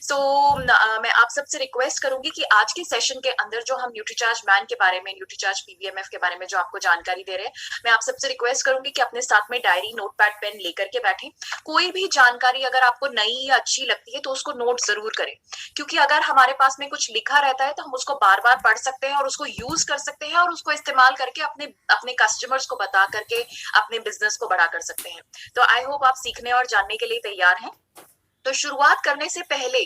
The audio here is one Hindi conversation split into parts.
सो मैं आप सबसे रिक्वेस्ट करूंगी कि आज के सेशन के अंदर जो हम न्यूट्रीचार्ज मैन के बारे में, न्यूट्रीचार्ज पीवीएमएफ के बारे में जो आपको जानकारी दे रहे हैं, मैं आप सबसे रिक्वेस्ट करूंगी कि अपने साथ में डायरी, नोटपैड, पेन लेकर के बैठें। कोई भी जानकारी अगर आपको नई या अच्छी लगती है तो उसको नोट जरूर करें, क्योंकि अगर हमारे पास में कुछ लिखा रहता है तो हम उसको बार बार पढ़ सकते हैं और उसको यूज कर सकते हैं और उसको इस्तेमाल करके अपने अपने कस्टमर्स को बता करके अपने बिजनेस को बड़ा कर सकते हैं। तो आई होप आप सीखने और जानने के लिए तैयार हैं। तो शुरुआत करने से पहले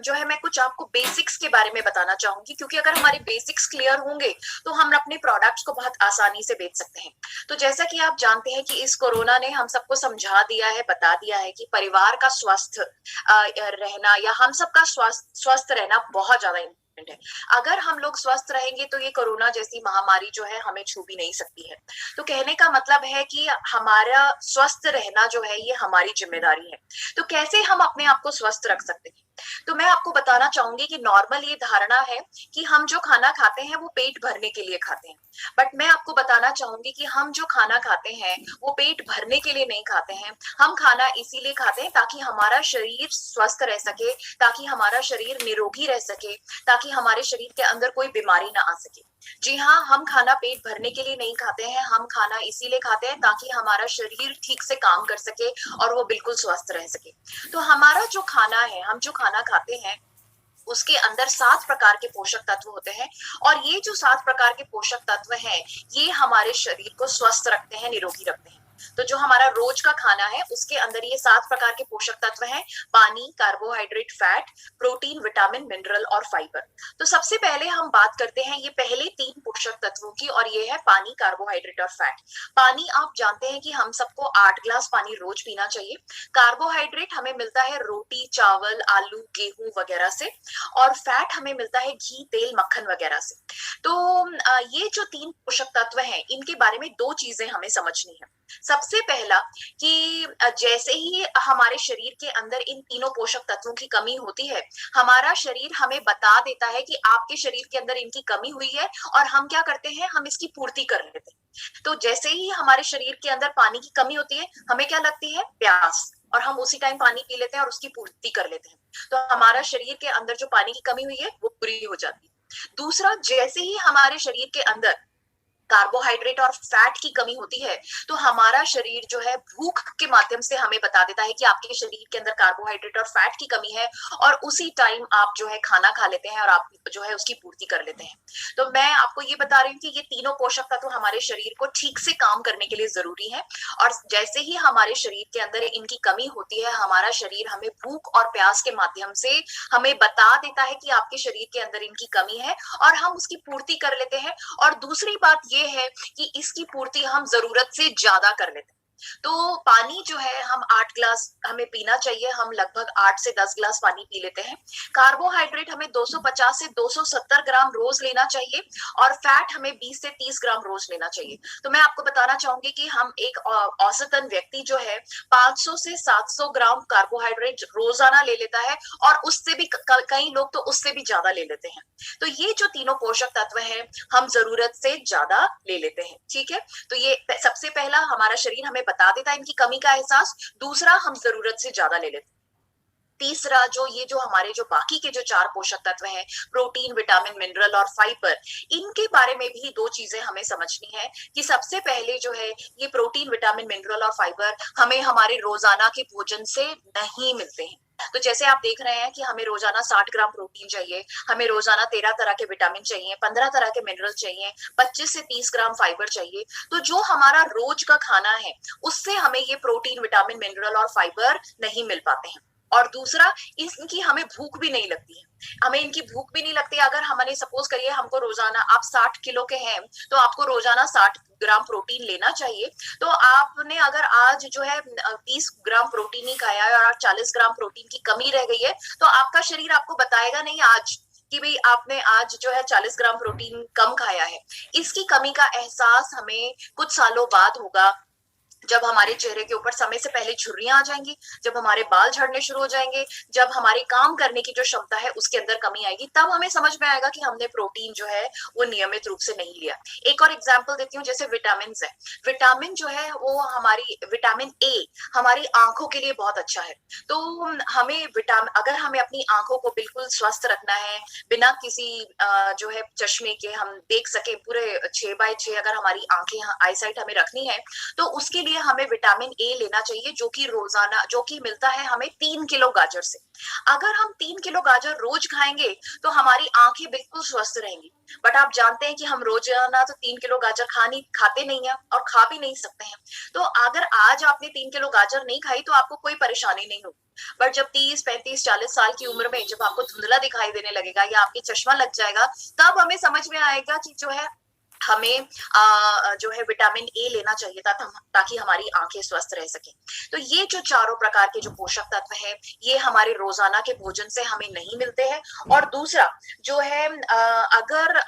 जो है मैं कुछ आपको बेसिक्स के बारे में बताना चाहूंगी, क्योंकि अगर हमारे बेसिक्स क्लियर होंगे तो हम अपने प्रोडक्ट्स को बहुत आसानी से बेच सकते हैं। तो जैसा कि आप जानते हैं कि इस कोरोना ने हम सबको समझा दिया है, बता दिया है कि परिवार का स्वस्थ रहना या हम सबका स्वस्थ रहना बहुत ज्यादा इम्पोर्टेंट है। अगर हम लोग स्वस्थ रहेंगे तो ये कोरोना जैसी महामारी जो है हमें छू भी नहीं सकती है। तो कहने का मतलब है कि हमारा स्वस्थ रहना जो है ये हमारी जिम्मेदारी है। तो कैसे हम अपने आप को स्वस्थ रख सकते हैं? तो मैं आपको बताना चाहूंगी कि नॉर्मल ये धारणा है कि हम जो खाना खाते हैं वो पेट भरने के लिए खाते हैं। बट मैं आपको बताना चाहूंगी कि हम जो खाना खाते हैं वो पेट भरने के लिए नहीं खाते हैं। हम खाना इसीलिए खाते हैं ताकि हमारा शरीर स्वस्थ रह सके, ताकि हमारा शरीर निरोगी रह सके, ताकि हमारे शरीर के अंदर कोई बीमारी ना आ सके। जी हाँ, हम खाना पेट भरने के लिए नहीं खाते हैं, हम खाना इसीलिए खाते हैं ताकि हमारा शरीर ठीक से काम कर सके और वो बिल्कुल स्वस्थ रह सके। तो हमारा जो खाना है, हम जो खाना खाते हैं उसके अंदर 7 प्रकार के पोषक तत्व होते हैं, और ये जो 7 प्रकार के पोषक तत्व हैं ये हमारे शरीर को स्वस्थ रखते हैं, निरोगी रखते हैं। तो जो हमारा रोज का खाना है उसके अंदर ये 7 प्रकार के पोषक तत्व हैं: पानी, carbohydrate, fat, protein, vitamin, mineral और फाइबर। तो सबसे पहले हम बात करते हैं ये पहले 3 पोषक तत्वों की, और ये है पानी, कार्बोहाइड्रेट और फैट। पानी आप जानते हैं कि हम सबको 8 ग्लास पानी रोज पीना चाहिए। कार्बोहाइड्रेट हमें मिलता है रोटी, चावल, आलू, गेहूं वगैरह से, और फैट हमें मिलता है घी, तेल, मक्खन वगैरह से। तो ये जो 3 पोषक तत्व हैं इनके बारे में 2 चीजें हमें समझनी है। सबसे पहला कि जैसे ही हमारे शरीर के अंदर इन तीनों पोषक तत्वों की कमी होती है, हमारा शरीर हमें बता देता है कि आपके शरीर के अंदर इनकी कमी हुई है, और हम क्या करते हैं, हम इसकी पूर्ति कर लेते हैं। तो जैसे ही हमारे शरीर के अंदर पानी की कमी होती है, हमें क्या लगती है, प्यास, और हम उसी टाइम पानी पी लेते हैं और उसकी पूर्ति कर लेते हैं। तो हमारा शरीर के अंदर जो पानी की कमी हुई है वो पूरी हो जाती है। दूसरा, जैसे ही हमारे शरीर के अंदर कार्बोहाइड्रेट और फैट की कमी होती है तो हमारा शरीर जो है भूख के माध्यम से हमें बता देता है कि आपके शरीर के अंदर कार्बोहाइड्रेट और फैट की कमी है, और उसी टाइम आप जो है खाना खा लेते हैं और आप जो है उसकी पूर्ति कर लेते हैं। तो मैं आपको ये बता रही हूँ कि ये तीनों पोषक तत्व हमारे शरीर को ठीक से काम करने के लिए जरूरी है, और जैसे ही हमारे शरीर के अंदर इनकी कमी होती है, हमारा शरीर हमें भूख और प्यास के माध्यम से हमें बता देता है कि आपके शरीर के अंदर इनकी कमी है, और हम उसकी पूर्ति कर लेते हैं। और दूसरी बात ये है कि इसकी पूर्ति हम जरूरत से ज्यादा कर लेते हैं। तो पानी जो है हम 8 ग्लास हमें पीना चाहिए, हम लगभग 8 से 10 ग्लास पानी पी लेते हैं। कार्बोहाइड्रेट हमें 250 से 270 ग्राम रोज लेना चाहिए, और फैट हमें 20 से 30 ग्राम रोज लेना चाहिए। तो मैं आपको बताना चाहूंगी कि हम एक औसतन व्यक्ति जो है 500 से 700 ग्राम कार्बोहाइड्रेट रोजाना ले लेता है, और उससे भी कई लोग तो उससे भी ज्यादा ले लेते हैं। तो ये जो तीनों पोषक तत्व हैं हम जरूरत से ज्यादा ले लेते हैं, ठीक है। तो ये सबसे पहला, हमारा शरीर हमें बता देता है इनकी कमी का एहसास। दूसरा, हम जरूरत से ज्यादा ले लेते हैं। तीसरा, जो हमारे जो बाकी के जो 4 पोषक तत्व हैं, प्रोटीन, विटामिन, मिनरल और फाइबर, इनके बारे में भी 2 चीजें हमें समझनी है कि सबसे पहले जो है ये प्रोटीन, विटामिन, मिनरल और फाइबर हमें हमारे रोजाना के भोजन से नहीं मिलते हैं। तो जैसे आप देख रहे हैं कि हमें रोजाना 60 ग्राम प्रोटीन चाहिए, हमें रोजाना 13 तरह के विटामिन चाहिए, 15 तरह के मिनरल चाहिए, 25 से 30 ग्राम फाइबर चाहिए। तो जो हमारा रोज का खाना है उससे हमें ये प्रोटीन, विटामिन, मिनरल और फाइबर नहीं मिल पाते हैं। और दूसरा, इनकी हमें भूख भी नहीं लगती है, हमें इनकी भूख भी नहीं लगती। अगर हमने सपोज करिए हमको रोजाना, आप 60 किलो के हैं तो आपको रोजाना 60 ग्राम प्रोटीन लेना चाहिए। तो आपने अगर आज जो है 20 ग्राम प्रोटीन ही खाया है और 40 ग्राम प्रोटीन की कमी रह गई है, तो आपका शरीर आपको बताएगा नहीं आज कि भाई आपने आज जो है 40 ग्राम प्रोटीन कम खाया है। इसकी कमी का एहसास हमें कुछ सालों बाद होगा, जब हमारे चेहरे के ऊपर समय से पहले झुर्रियां आ जाएंगी, जब हमारे बाल झड़ने शुरू हो जाएंगे, जब हमारी काम करने की जो क्षमता है उसके अंदर कमी आएगी, तब हमें समझ में आएगा कि हमने प्रोटीन जो है वो नियमित रूप से नहीं लिया। एक और एग्जाम्पल देती हूँ, जैसे विटामिन है। विटामिन जो है वो हमारी विटामिन ए हमारी आंखों के लिए बहुत अच्छा है। तो हमें विटामिन, अगर हमें अपनी आंखों को बिल्कुल स्वस्थ रखना है, बिना किसी जो है चश्मे के हम देख सके पूरे 6x6 अगर हमारी आंखें आई साइट हमें रखनी है, तो उसके लिए हमें विटामिन ए लेना चाहिए, जो कि रोजाना, जो कि मिलता है हमें 3 किलो गाजर से। अगर हम 3 किलो गाजर रोज खाएंगे तो हमारी आंखें बिल्कुल स्वस्थ रहेंगी। बट आप जानते हैं कि हम रोजाना तो 3 किलो गाजर खाते नहीं है और खा भी नहीं सकते हैं। तो अगर आज आपने 3 किलो गाजर नहीं खाई तो आपको कोई परेशानी नहीं होगी। बट जब 30, 35, 40 साल की उम्र में जब आपको धुंधला दिखाई देने लगेगा या आपके चश्मा लग जाएगा, तब हमें समझ में आएगा कि जो है हमें जो है विटामिन ए लेना चाहिए था, ताकि हमारी आंखें स्वस्थ रह सके। तो ये जो चारों प्रकार के जो पोषक तत्व है, ये हमारे रोजाना के भोजन से हमें नहीं मिलते हैं। और दूसरा जो है, अगर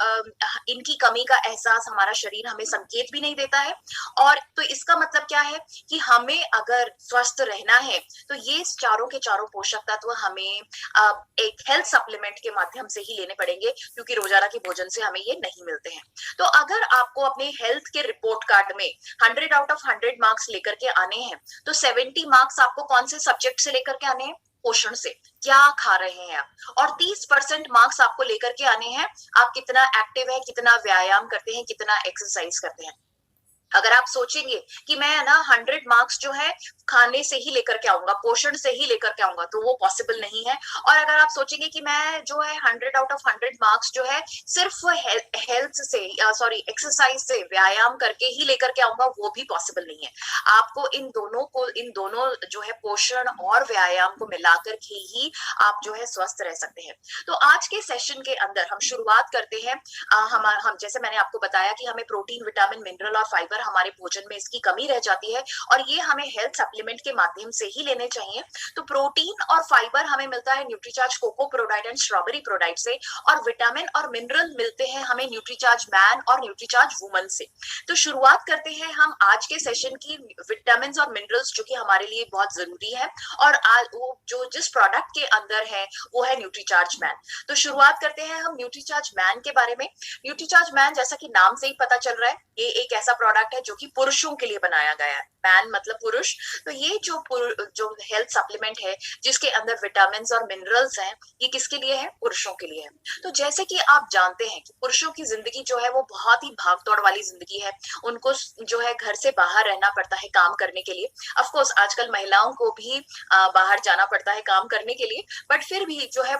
इनकी कमी का एहसास हमारा शरीर हमें संकेत भी नहीं देता है, और तो इसका मतलब क्या है कि हमें अगर स्वस्थ रहना है तो ये चारों के चारों पोषक तत्व हमें एक हेल्थ सप्लीमेंट के माध्यम से ही लेने पड़ेंगे, क्योंकि रोजाना के भोजन से हमें ये नहीं मिलते हैं। तो अगर आपको अपने हेल्थ के रिपोर्ट कार्ड में 100 आउट ऑफ 100 मार्क्स लेकर के आने हैं, तो 70 मार्क्स आपको कौन से सब्जेक्ट से लेकर के आने हैं? पोषण से। क्या खा रहे हैं आप। और 30% मार्क्स आपको लेकर के आने हैं, आप कितना एक्टिव है, कितना व्यायाम करते हैं, कितना एक्सरसाइज करते हैं। अगर आप सोचेंगे कि मैं ना 100 मार्क्स जो है खाने से ही लेकर के आऊंगा, पोषण से ही लेकर के आऊंगा, तो वो पॉसिबल नहीं है। और अगर आप सोचेंगे कि मैं जो है 100 आउट ऑफ 100 मार्क्स जो है सिर्फ हेल्थ से या सॉरी एक्सरसाइज से, व्यायाम करके ही लेकर के आऊंगा, वो भी पॉसिबल नहीं है। आपको इन दोनों जो है पोषण और व्यायाम को मिलाकर के ही आप जो है स्वस्थ रह सकते हैं। तो आज के सेशन के अंदर हम शुरुआत करते हैं। हम जैसे मैंने आपको बताया कि हमें प्रोटीन, विटामिन, मिनरल और फाइबर हमारे भोजन में इसकी कमी रह जाती है, और ये हमें हेल्थ सप्लीमेंट के माध्यम से ही लेने चाहिए। तो प्रोटीन और फाइबर हमें मिलता है Nutricharge cocoa ProDiet and strawberry ProDiet से, और विटामिन और मिनरल मिलते हैं हमें न्यूट्रीचार्ज मैन और न्यूट्रीचार्ज वुमन से। तो शुरुआत करते हैं हम आज के सेशन की विटामिन और मिनरल्स, जो कि हमारे लिए बहुत जरूरी है, और आज वो जो जिस प्रोडक्ट के अंदर है वो है न्यूट्रीचार्ज मैन। तो शुरुआत करते हैं हम न्यूट्रीचार्ज मैन के बारे में। न्यूट्रीचार्ज मैन, जैसा कि नाम से ही पता चल रहा है, ये एक ऐसा प्रोडक्ट है जो कि पुरुषों के लिए बनाया गया है। मैन मतलब पुरुष। तो ये जो हेल्थ सप्लीमेंट है जिसके अंदर विटामिन और मिनरल्स हैं, ये किसके लिए है? पुरुषों के लिए है। तो जैसे कि आप जानते हैं कि पुरुषों की जिंदगी जो है वो बहुत ही भागदौड़ वाली जिंदगी है। उनको जो है घर से बाहर रहना पड़ता है काम करने के लिए। ऑफ कोर्स आजकल महिलाओं को भी बाहर जाना पड़ता है काम करने के लिए, बट फिर भी जो है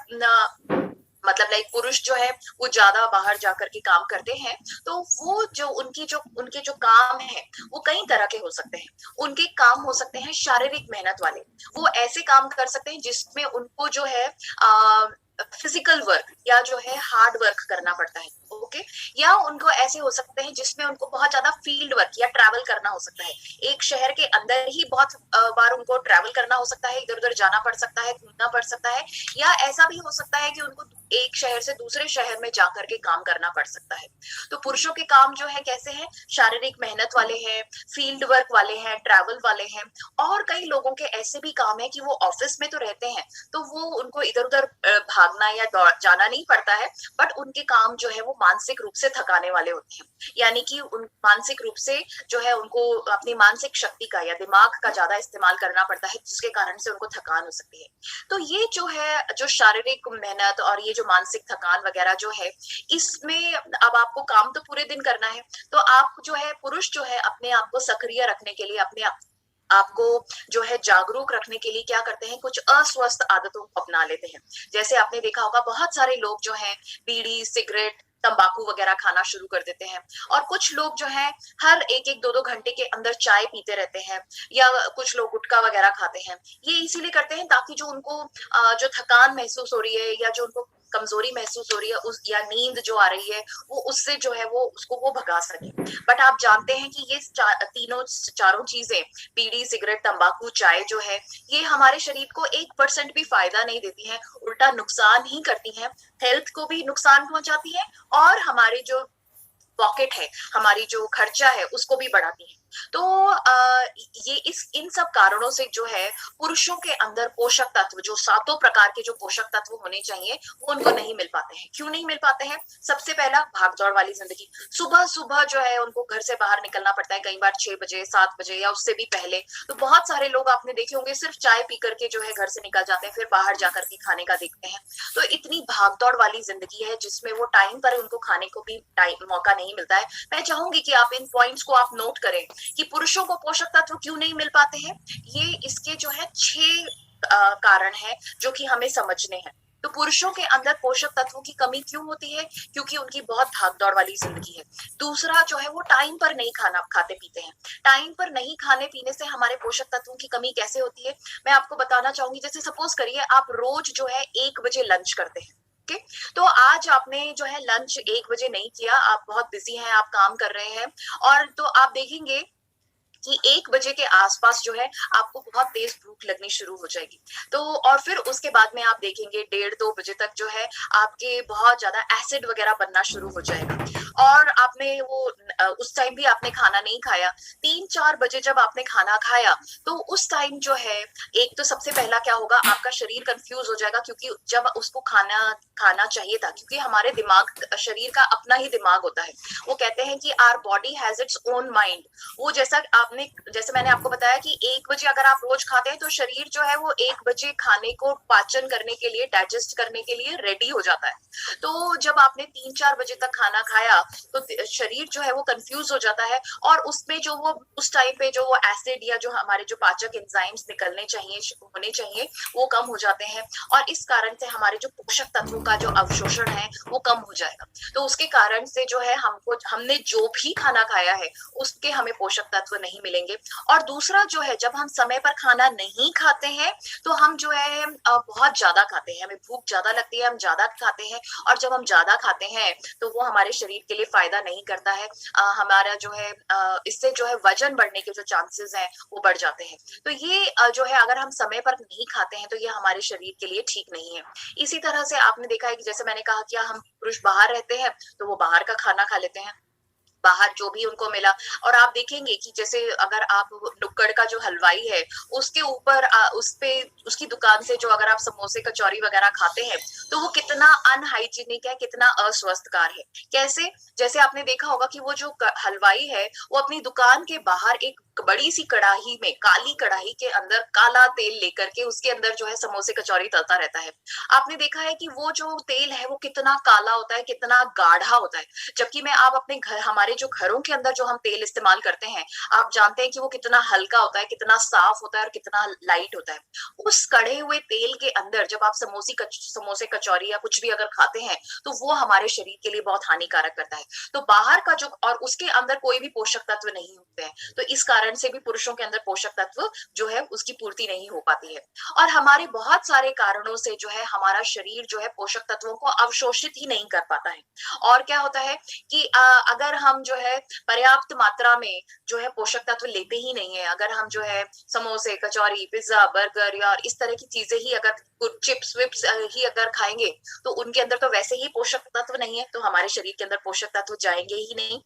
मतलब लाइक पुरुष जो है वो ज्यादा बाहर जाकर के काम करते हैं। तो वो जो उनके जो काम है वो कई तरह के हो सकते हैं। उनके काम हो सकते हैं शारीरिक मेहनत वाले। वो ऐसे काम कर सकते हैं जिसमें उनको जो है फिजिकल वर्क या जो है हार्ड वर्क करना पड़ता है। ओके। या उनको ऐसे हो सकते हैं जिसमें उनको बहुत ज्यादा फील्ड वर्क या ट्रैवल करना हो सकता है। एक शहर के अंदर ही बहुत बार उनको ट्रैवल करना हो सकता है, इधर उधर जाना पड़ सकता है, घूमना पड़ सकता है। या ऐसा भी हो सकता है कि उनको एक शहर से दूसरे शहर में जाकर के काम करना पड़ सकता है। तो पुरुषों के काम जो है कैसे हैं? शारीरिक मेहनत वाले हैं, फील्ड वर्क वाले हैं, ट्रैवल वाले हैं। और कई लोगों के ऐसे भी काम है कि वो ऑफिस में तो रहते हैं, तो वो उनको इधर उधर भागना या जाना नहीं पड़ता है, बट उनके काम जो है वो मानसिक रूप से थकाने वाले होते हैं। यानी कि उन मानसिक रूप से जो है उनको अपनी मानसिक शक्ति का या दिमाग का ज्यादा इस्तेमाल करना पड़ता है, जिसके कारण से उनको थकान हो सकती है। तो ये जो है, जो शारीरिक मेहनत और ये जो मानसिक थकान वगैरह जो है, इसमें अब आपको काम तो पूरे दिन करना है। तो आप जो है, पुरुष जो है अपने आप को सक्रिय रखने के लिए, अपने आपको जो है जागरूक रखने के लिए क्या करते हैं? कुछ अस्वस्थ आदतों को अपना लेते हैं। जैसे आपने देखा होगा बहुत सारे लोग जो हैं बीड़ी, सिगरेट, तंबाकू वगैरह खाना शुरू कर देते हैं। और कुछ लोग जो है हर एक एक दो दो घंटे के अंदर चाय पीते रहते हैं, या कुछ लोग गुटखा वगैरह खाते हैं। ये इसीलिए करते हैं ताकि जो उनको जो थकान महसूस हो रही है या जो उनको कमजोरी महसूस हो रही है उस या नींद जो आ रही है, वो उससे जो है वो भगा सके। बट आप जानते हैं कि ये चारों चीजें, बीड़ी, सिगरेट, तंबाकू, चाय जो है, ये हमारे शरीर को 1% भी फायदा नहीं देती हैं, उल्टा नुकसान ही करती हैं। हेल्थ को भी नुकसान पहुंचाती है और हमारे जो पॉकेट है, हमारी जो खर्चा है, उसको भी बढ़ाती है। तो ये इन सब कारणों से जो है पुरुषों के अंदर पोषक तत्व, जो सातों प्रकार के जो पोषक तत्व होने चाहिए, वो उनको नहीं मिल पाते हैं। क्यों नहीं मिल पाते हैं? सबसे पहला, भागदौड़ वाली जिंदगी। सुबह सुबह जो है उनको घर से बाहर निकलना पड़ता है, कई बार 6 बजे, 7 बजे या उससे भी पहले। तो बहुत सारे लोग आपने देखे होंगे सिर्फ चाय पी करके जो है घर से निकल जाते हैं, फिर बाहर जाकर के खाने का देखते हैं। तो इतनी भागदौड़ वाली जिंदगी है जिसमें वो टाइम पर उनको खाने को भी टाइम मौका नहीं मिलता है। मैं चाहूंगी कि आप इन पॉइंट्स को आप नोट करें कि पुरुषों को पोषक तत्व क्यों नहीं मिल पाते हैं। ये इसके जो है 6 कारण है जो कि हमें समझने हैं। तो पुरुषों के अंदर पोषक तत्वों की कमी क्यों होती है? क्योंकि उनकी बहुत भागदौड़ वाली जिंदगी है। दूसरा जो है वो टाइम पर नहीं खाना खाते पीते हैं। टाइम पर नहीं खाने पीने से हमारे पोषक तत्वों की कमी कैसे होती है, मैं आपको बताना चाहूंगी। जैसे सपोज करिए आप रोज जो है 1 बजे लंच करते हैं, ओके? तो आज आपने जो है लंच 1 बजे नहीं किया, आप बहुत बिजी हैं, आप काम कर रहे हैं, और तो आप देखेंगे कि 1 बजे के आसपास जो है आपको बहुत तेज भूख लगनी शुरू हो जाएगी। तो और फिर उसके बाद में आप देखेंगे 1:30-2 बजे तक जो है आपके बहुत ज्यादा एसिड वगैरह बनना शुरू हो जाएगा, और आपने वो उस टाइम भी आपने खाना नहीं खाया। 3-4 बजे जब आपने खाना खाया तो उस टाइम जो है, एक तो सबसे पहला क्या होगा, आपका शरीर कंफ्यूज हो जाएगा, क्योंकि जब उसको खाना खाना चाहिए था, क्योंकि हमारे दिमाग, शरीर का अपना ही दिमाग होता है। वो कहते हैं कि our body has its own mind. वो जैसे मैंने आपको बताया कि 1 बजे अगर आप रोज खाते हैं तो शरीर जो है वो 1 बजे खाने को पाचन करने के लिए, डाइजेस्ट करने के लिए रेडी हो जाता है। तो जब आपने 3-4 बजे तक खाना खाया तो शरीर जो है वो कंफ्यूज हो जाता है, और उसमें जो वो उस टाइम पे जो वो एसिड या जो हमारे जो पाचक एंजाइम्स निकलने चाहिए, होने चाहिए, वो कम हो जाते हैं, और इस कारण से हमारे जो पोषक तत्वों का जो अवशोषण है वो कम हो जाएगा। तो उसके कारण से जो है हमने जो भी खाना खाया है उसके हमें पोषक तत्व नहीं मिलेंगे। और दूसरा जो है, जब हम समय पर खाना नहीं खाते हैं तो हम जो है बहुत ज्यादा खाते हैं, हमें भूख ज्यादा लगती है, हम ज्यादा खाते हैं, और जब हम ज्यादा खाते हैं तो वो हमारे शरीर के लिए फायदा नहीं करता है। हमारा जो है इससे जो है वजन बढ़ने के जो चांसेस हैं वो बढ़ जाते हैं। तो ये जो है अगर हम समय पर नहीं खाते हैं तो ये हमारे शरीर के लिए ठीक नहीं है। इसी तरह से आपने देखा है कि जैसे मैंने कहा कि हम पुरुष बाहर रहते हैं तो वो बाहर का खाना खा लेते हैं, बाहर जो भी उनको मिला। और आप देखेंगे कि जैसे अगर आप नुक्कड़ का जो हलवाई है उसके ऊपर उस पे उसकी दुकान से जो अगर आप समोसे कचौरी वगैरह खाते हैं तो वो कितना अनहाइजीनिक है, कितना अस्वस्थकार है। कैसे? जैसे आपने देखा होगा कि वो जो हलवाई है वो अपनी दुकान के बाहर एक बड़ी सी कढ़ाई में, काली कढ़ाई के अंदर काला तेल लेकर के उसके अंदर जो है समोसे कचौरी तलता रहता है। आपने देखा है कि वो जो तेल है वो कितना काला होता है, कितना गाढ़ा होता है। जबकि मैं आप अपने घर, हमारे जो घरों के अंदर जो हम तेल इस्तेमाल करते हैं, आप जानते हैं कि वो कितना हल्का होता है, कितना साफ होता है और कितना लाइट होता है। उस कढ़े हुए तेल के अंदर जब आप समोसे कचौरी या कुछ भी अगर खाते हैं तो वो हमारे शरीर के लिए बहुत हानिकारक करता है। तो बाहर का जो, और उसके अंदर कोई भी पोषक तत्व नहीं होते हैं, तो इस कारण से भी पुरुषों के अंदर पोषक तत्व जो है उसकी पूर्ति नहीं हो पाती है। और हमारे बहुत सारे कारणों से जो है हमारा शरीर जो है पोषक तत्वों को अवशोषित ही नहीं कर पाता है। और क्या होता है कि अगर हम जो है पर्याप्त मात्रा में जो है पोषक तत्व लेते ही नहीं है, अगर हम जो है समोसे कचौरी पिज्जा बर्गर या इस तरह की चीजें ही, अगर चिप्स विप्स ही अगर खाएंगे तो उनके अंदर तो वैसे ही पोषक तत्व नहीं है, तो हमारे शरीर के अंदर पोषक तत्व जाएंगे ही नहीं।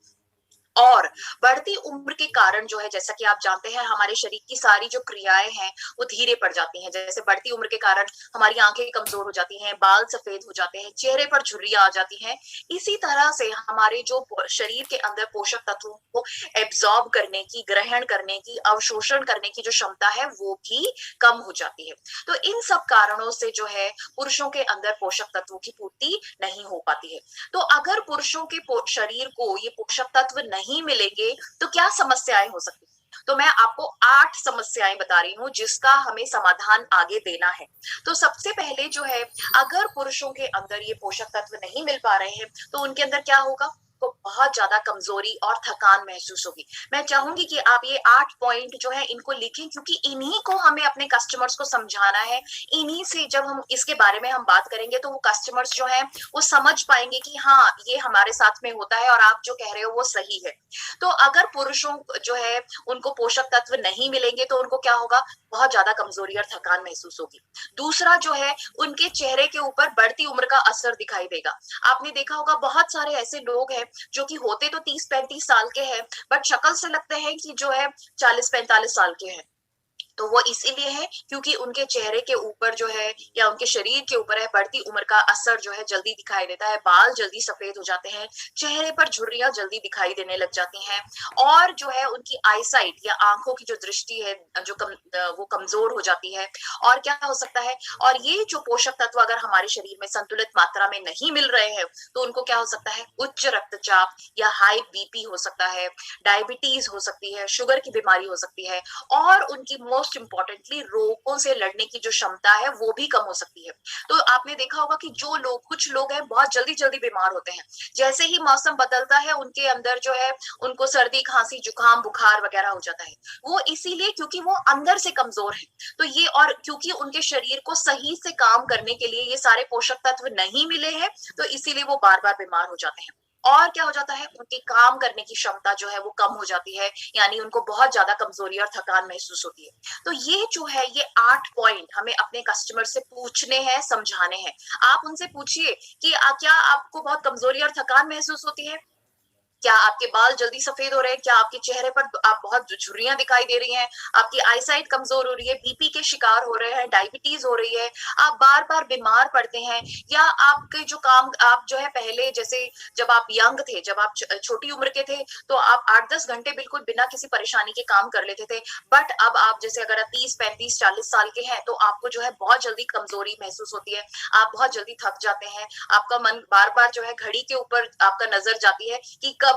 और बढ़ती उम्र के कारण जो है, जैसा कि आप जानते हैं, हमारे शरीर की सारी जो क्रियाएं हैं वो धीरे पड़ जाती हैं। जैसे बढ़ती उम्र के कारण हमारी आंखें कमजोर हो जाती हैं, बाल सफेद हो जाते हैं, चेहरे पर झुर्रियां आ जाती हैं। इसी तरह से हमारे जो शरीर के अंदर पोषक तत्वों को एब्जॉर्ब करने की, ग्रहण करने की, अवशोषण करने की जो क्षमता है वो भी कम हो जाती है। तो इन सब कारणों से जो है पुरुषों के अंदर पोषक तत्वों की पूर्ति नहीं हो पाती है। तो अगर पुरुषों के शरीर को ये पोषक तत्व नहीं मिलेंगे तो क्या समस्याएं हो सकती हैं? तो मैं आपको 8 समस्याएं बता रही हूँ जिसका हमें समाधान आगे देना है। तो सबसे पहले जो है, अगर पुरुषों के अंदर ये पोषक तत्व नहीं मिल पा रहे हैं तो उनके अंदर क्या होगा? को बहुत ज्यादा कमजोरी और थकान महसूस होगी। मैं चाहूंगी कि आप ये 8 पॉइंट जो है इनको लिखें, क्योंकि इन्हीं को हमें अपने कस्टमर्स को समझाना है। इन्हीं से जब हम इसके बारे में हम बात करेंगे तो वो कस्टमर्स जो है वो समझ पाएंगे कि हाँ, ये हमारे साथ में होता है और आप जो कह रहे हो वो सही है। तो अगर पुरुषों जो है उनको पोषक तत्व नहीं मिलेंगे तो उनको क्या होगा? बहुत ज्यादा कमजोरी और थकान महसूस होगी। दूसरा जो है, उनके चेहरे के ऊपर बढ़ती उम्र का असर दिखाई देगा। आपने देखा होगा बहुत सारे ऐसे लोग हैं जो कि होते तो 30-35 साल के हैं, बट शक्ल से लगते हैं कि जो है 40-45 साल के हैं। तो वो इसीलिए है क्योंकि उनके चेहरे के ऊपर जो है या उनके शरीर के ऊपर है बढ़ती उम्र का असर जो है जल्दी दिखाई देता है, बाल जल्दी सफेद हो जाते हैं, चेहरे पर झुर्रियां जल्दी दिखाई देने लग जाती हैं, और जो है उनकी आईसाइट या आंखों की जो दृष्टि है जो वो कमजोर हो जाती है। और क्या हो सकता है, और ये जो पोषक तत्व अगर हमारे शरीर में संतुलित मात्रा में नहीं मिल रहे हैं तो उनको क्या हो सकता है, उच्च रक्तचाप या हाई बीपी हो सकता है, डायबिटीज हो सकती है, शुगर की बीमारी हो सकती है, और उनकी मोस्ट इंपॉर्टेंटली रोगों से लड़ने की जो क्षमता है वो भी कम हो सकती है। तो आपने देखा होगा कि जो लोग, कुछ लोग हैं बहुत जल्दी जल्दी बीमार होते हैं, जैसे ही मौसम बदलता है उनके अंदर जो है उनको सर्दी खांसी जुकाम बुखार वगैरह हो जाता है। वो इसीलिए क्योंकि वो अंदर से कमजोर है। तो ये, और क्योंकि उनके शरीर को सही से काम करने के लिए ये सारे पोषक तत्व नहीं मिले हैं, तो इसीलिए वो बार बार बीमार हो जाते हैं। और क्या हो जाता है, उनकी काम करने की क्षमता जो है वो कम हो जाती है, यानी उनको बहुत ज्यादा कमजोरी और थकान महसूस होती है। तो ये जो है, ये 8 पॉइंट हमें अपने कस्टमर से पूछने हैं, समझाने हैं। आप उनसे पूछिए कि क्या आपको बहुत कमजोरी और थकान महसूस होती है, क्या आपके बाल जल्दी सफेद हो रहे हैं, क्या आपके चेहरे पर आप बहुत झुर्रियां दिखाई दे रही हैं, आपकी आईसाइट कमजोर हो रही है, बीपी के शिकार हो रहे हैं, डायबिटीज हो रही है, आप बार बार बीमार पड़ते हैं, या आपके जो काम, आप जो है पहले जैसे जब आप यंग थे, जब आप छोटी उम्र के थे तो आप 8-10 घंटे बिल्कुल बिना किसी परेशानी के काम कर लेते थे, बट अब आप जैसे अगर 30-35-40 साल के हैं तो आपको जो है बहुत जल्दी कमजोरी महसूस होती है, आप बहुत जल्दी थक जाते हैं, आपका मन बार बार जो है घड़ी के ऊपर आपका नजर जाती है कि कब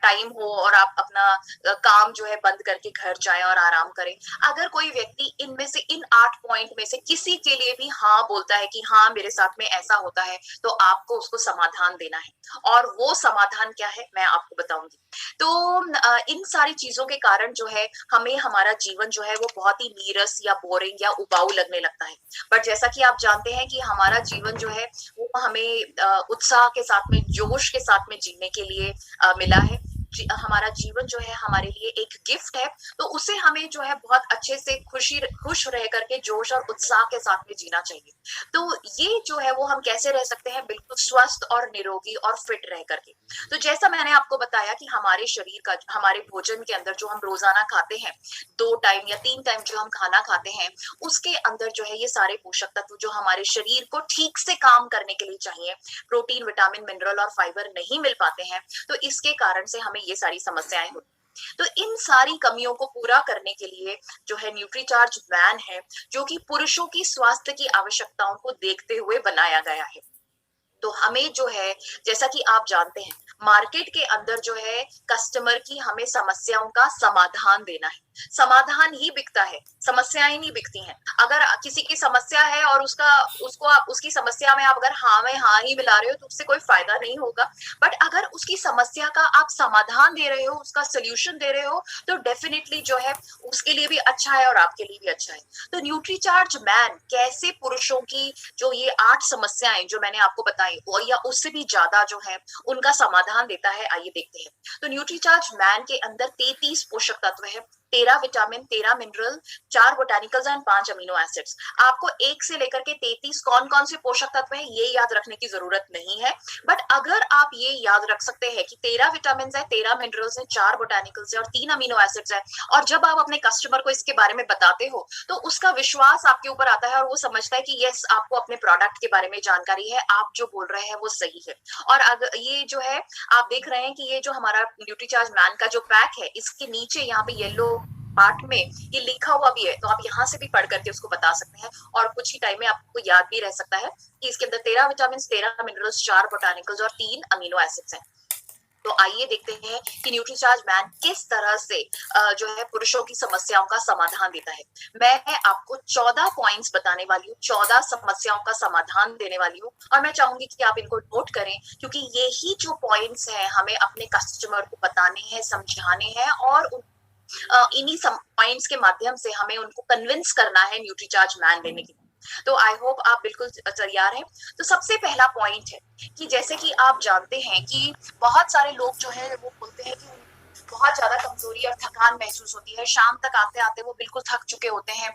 टाइम हो और आप अपना काम जो है बंद करके घर जाएं और आराम करें। अगर कोई व्यक्ति इनमें से, इन 8 पॉइंट में से किसी के लिए भी हाँ बोलता है कि हाँ मेरे साथ में ऐसा होता है, तो आपको उसको समाधान देना है, और वो समाधान क्या है मैं आपको बताऊंगी। तो इन सारी चीजों के कारण जो है हमें हमारा जीवन जो है वो बहुत ही नीरस या बोरिंग या उबाऊ लगने लगता है। बट जैसा कि आप जानते हैं कि हमारा जीवन जो है वो हमें उत्साह के साथ में, जोश के साथ में जीने के लिए मिला है। हमारा जीवन जो है हमारे लिए एक गिफ्ट है, तो उसे हमें जो है बहुत अच्छे से खुश रह करके जोश और उत्साह के साथ में जीना चाहिए। तो ये जो है वो हम कैसे रह सकते हैं, बिल्कुल स्वस्थ और निरोगी और फिट रह करके। तो जैसा मैंने आपको बताया कि हमारे शरीर का, हमारे भोजन के अंदर जो हम रोजाना खाते हैं, 2 टाइम या 3 टाइम जो हम खाना खाते हैं, उसके अंदर जो है ये सारे पोषक तत्व जो हमारे शरीर को ठीक से काम करने के लिए चाहिए, प्रोटीन विटामिन मिनरल और फाइबर नहीं मिल पाते हैं, तो इसके कारण से हमें ये सारी समस्याएं होती। तो इन सारी कमियों को पूरा करने के लिए जो है न्यूट्रीचार्ज मैन है, जो कि पुरुषों की स्वास्थ्य की आवश्यकताओं को देखते हुए बनाया गया है। तो हमें जो है, जैसा कि आप जानते हैं, मार्केट के अंदर जो है कस्टमर की हमें समस्याओं का समाधान देना है। समाधान ही बिकता है, समस्याएं नहीं बिकती हैं। अगर किसी की समस्या है और उसको आप उसकी समस्या में आप अगर हाँ में हाँ ही मिला रहे हो तो उससे कोई फायदा नहीं होगा। बट अगर उसकी समस्या का आप समाधान दे रहे हो, उसका सोल्यूशन दे रहे हो, तो डेफिनेटली जो है उसके लिए भी अच्छा है और आपके लिए भी अच्छा है। तो न्यूट्रीचार्ज मैन कैसे पुरुषों की जो ये 8 समस्याएं जो मैंने आपको बताई, और या उससे भी ज्यादा जो है उनका समाधान देता है, आइए देखते हैं। तो न्यूट्रीचार्ज मैन के अंदर 33 पोषक तत्व है, 13 vitamin, 13 mineral, 4 botanicals and 5 amino acids. आपको 1 से लेकर के 33 कौन कौन से पोषक तत्व है ये याद रखने की जरूरत नहीं है, बट अगर आप ये याद रख सकते हैं कि 13 विटामिन है, 13 मिनरल्स है, 4 बोटानिकल्स है और 3 अमीनो एसिड्स है, और जब आप अपने कस्टमर को इसके बारे में बताते हो तो उसका विश्वास आपके ऊपर आता है और वो समझता है कि यस, आपको अपने प्रोडक्ट के बारे में जानकारी है, आप जो बोल रहे हैं वो सही है। और अगर ये जो है, आप देख रहे हैं कि ये जो हमारा न्यूट्रीचार्ज मैन का जो पैक है, इसके नीचे यहाँ पे येलो पार्ट में ये लिखा हुआ भी है, तो आप यहाँ से भी पढ़ करके उसको बता सकते हैं, और कुछ ही टाइम में आपको याद भी रह सकता है कि इसके अंदर 13 विटामिन, 13 मिनरल्स, 4 बोटानिकल्स और 3 अमीनो एसिड्स हैं। तो आइए देखते हैं कि न्यूट्रीचार्ज मैन किस तरह से जो है पुरुषों की समस्याओं का समाधान देता है। मैं आपको 14 पॉइंट्स बताने वाली हूँ, 14 समस्याओं का समाधान देने वाली हूँ, और मैं चाहूंगी कि आप इनको नोट करें, क्योंकि यही जो पॉइंट्स हैं हमें अपने कस्टमर को बताने हैं, समझाने हैं, और इन्हीं पॉइंट्स के माध्यम से हमें उनको कन्विंस करना है न्यूट्रीचार्ज मैन लेने के लिए। तो आई होप आप बिल्कुल तैयार हैं। तो सबसे पहला पॉइंट है कि जैसे कि आप जानते हैं कि बहुत सारे लोग जो है वो बोलते हैं कि बहुत ज्यादा कमजोरी और थकान महसूस होती है, शाम तक आते आते वो बिल्कुल थक चुके होते हैं,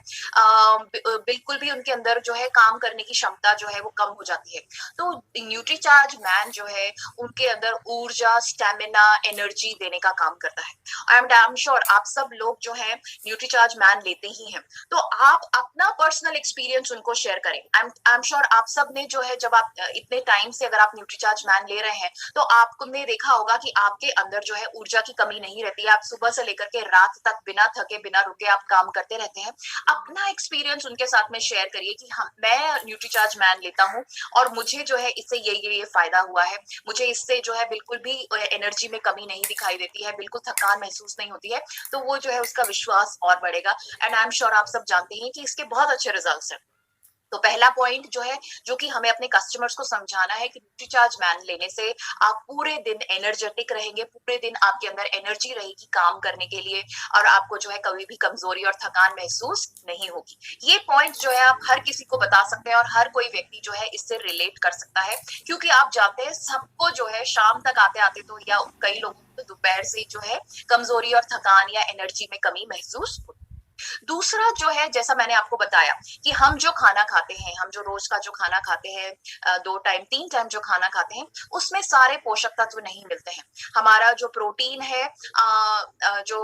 बिल्कुल भी उनके अंदर जो है काम करने की क्षमता जो है वो कम हो जाती है। तो न्यूट्रीचार्ज मैन जो है उनके अंदर ऊर्जा, स्टेमिना, एनर्जी देने का काम करता है। आई एम श्योर आप सब लोग जो है न्यूट्रीचार्ज मैन लेते ही हैं, तो आप अपना पर्सनल एक्सपीरियंस उनको शेयर करें। आई एम श्योर आप सब ने जो है, जब आप इतने टाइम से अगर आप न्यूट्रीचार्ज मैन ले रहे हैं तो आपने देखा होगा कि आपके अंदर जो है ऊर्जा की कमी नहीं रहती है, आप सुबह से लेकर के रात तक बिना थके बिना रुके आप काम करते रहते हैं। अपना एक्सपीरियंस उनके साथ में शेयर करिए कि हाँ, मैं न्यूट्रीचार्ज मैन लेता हूँ और मुझे जो है इससे ये फायदा हुआ है, मुझे इससे जो है बिल्कुल भी एनर्जी में कमी नहीं दिखाई देती है, बिल्कुल थकान महसूस नहीं होती है। तो वो जो है उसका विश्वास और बढ़ेगा। एंड आई एम श्योर आप सब जानते हैं कि इसके बहुत अच्छे रिजल्ट्स हैं। तो पहला पॉइंट जो है, जो कि हमें अपने कस्टमर्स को समझाना है कि न्यूट्रीचार्ज मैन लेने से आप पूरे दिन एनर्जेटिक रहेंगे, पूरे दिन आपके अंदर एनर्जी रहेगी काम करने के लिए, और आपको जो है कभी भी कमजोरी और थकान महसूस नहीं होगी। ये पॉइंट जो है आप हर किसी को बता सकते हैं और हर कोई व्यक्ति जो है इससे रिलेट कर सकता है, क्योंकि आप जानते हैं सबको जो है शाम तक आते आते तो, या कई लोगों को तो दोपहर से जो है कमजोरी और थकान या एनर्जी में कमी महसूस होती है। दूसरा जो है, जैसा मैंने आपको बताया कि हम जो खाना खाते हैं, हम जो रोज का जो खाना खाते हैं, 2 टाइम 3 टाइम जो खाना खाते हैं, उसमें सारे पोषक तत्व नहीं मिलते हैं। हमारा जो प्रोटीन है, जो